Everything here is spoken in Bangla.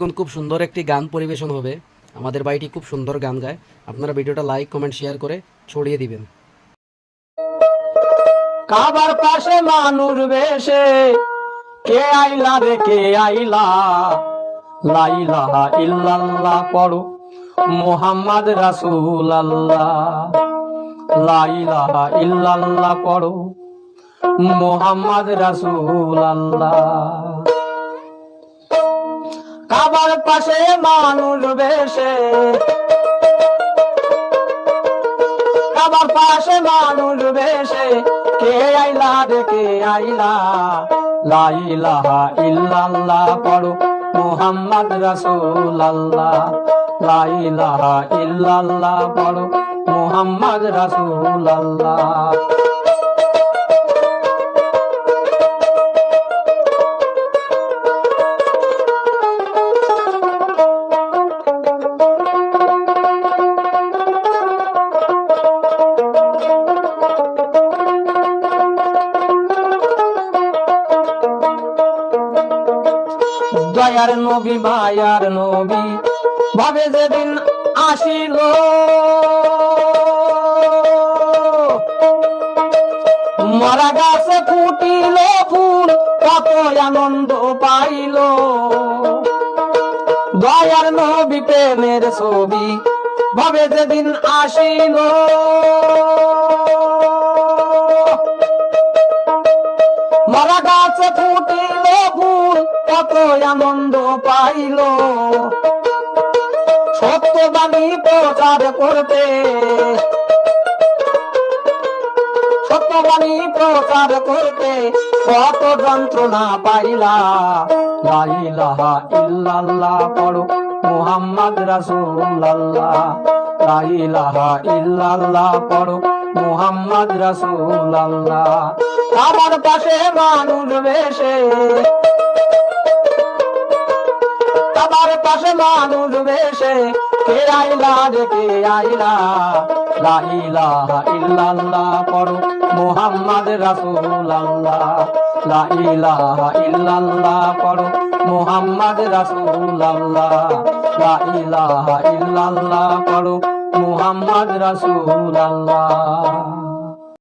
এখন খুব সুন্দর একটি গান পরিবেশন হবে। আমাদের ভাইটি খুব সুন্দর গান গায়। আপনারা ভিডিওটা লাইক কমেন্ট শেয়ার করে ছড়িয়ে দিবেন। কাবার পাশে মানুষ বেশে কে আইলা রে কে আইলা, লা ইলাহা ইল্লাল্লাহ পড়ো মুহাম্মদ রাসূলুল্লাহ, লা ইলাহা ইল্লাল্লাহ পড়ো মুহাম্মদ রাসূলুল্লাহ। কাবার পাশে মানুষ বেশে, কাবার পাশে মানুষ বেশে কে আইলা রে কে আইলা, লা ইলাহা ইল্লাল্লাহ পড়ো মুহাম্মদ রাসূলুল্লাহ, লা ইলাহা ইল্লাল্লাহ পড়ো মুহাম্মদ রাসূলুল্লাহ। দয়ার নবী মায়ার নবী ভাবে যেদিন আসিল, মরা গাছে ফুটিল ফুল কত আনন্দ পাইল। দয়ার নবী প্রেমের ছবি ভাবে যেদিন আসিল, মরা গাছে ফুটিল ফুল কত আনন্দ পাইল। সত্যবাণী প্রচার করতে, সত্যবাণী প্রচার করতে কত যন্ত্রণা পাইলা, লা ইলাহা ইল্লাল্লাহ পড়ো মুহাম্মদ রাসূলুল্লাহ, লা ইলাহা ইল্লাল্লাহ পড়ো মুহাম্মদ রাসূলুল্লাহ। কাবার পাশে মানুষ বেশে, কাবার পাশে মানুষ বেশে কে আইলা রে কে আইলা, লা ইলাহা ইল্লাল্লাহ পড়ো মুহাম্মদ রাসূলুল্লাহ, লা ইলাহা ইল্লাল্লাহ পড়ো মুহাম্মদ রাসূলুল্লাহ, লা ইলাহা ইল্লাল্লাহ পড়ো মুহাম্মদ রাসূলুল্লাহ।